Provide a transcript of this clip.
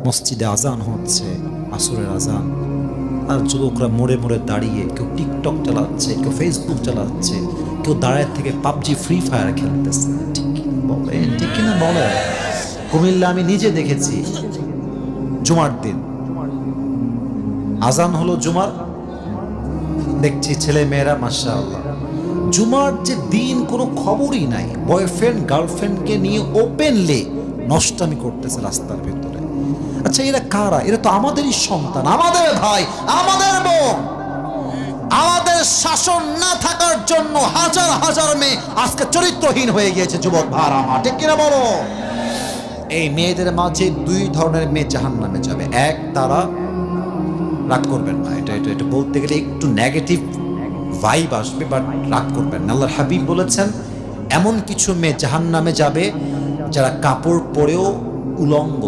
মসজিদে আজান হচ্ছে, আসরের আজান, আর যুবকরা মোড়ে মোড়ে দাঁড়িয়ে কেউ টিকটক চালাচ্ছে, কেউ ফেসবুক চালাচ্ছে, কেউ দাঁড়ায় থেকে পাবজি ফ্রি ফায়ার খেলতেছে। ঠিক বলে, ঠিক কিনা বলে? কুমিল্লা আমি নিজে দেখেছি, জুমার দিন আজান হলো জুমার, দেখছি ছেলে মেয়েরা মাশাআল্লাহ জুমার যে দিন কোনো খবরই নাই, বয়ফ্রেন্ড গার্লফ্রেন্ডকে নিয়ে ওপেনলি নষ্টামি করতেছে রাস্তার ভিতরে। আচ্ছা এরা কারা? এরা তো আমাদেরই সন্তান, আমাদের ভাই, আমাদের বোন। আমাদের শাসন না থাকার জন্য হাজার হাজার মেয়ে আজকে চরিত্রহীন হয়ে গিয়েছে। যুবক ভাই আমার, ঠিক কিনা বলো? এই মেয়েদের মাঝে দুই ধরনের মেয়ে জাহান্নামে যাবে। এক, তারা, রাগ করবেন না, এটা এটা এটা বলতে গেলে একটু নেগেটিভ ভাইব আসবে, বাট রাগ করবেন না। আল্লাহর হাবিব বলেছেন এমন কিছু মেয়ে জাহান্নামে যাবে যারা কাপড় পরেও উলঙ্গ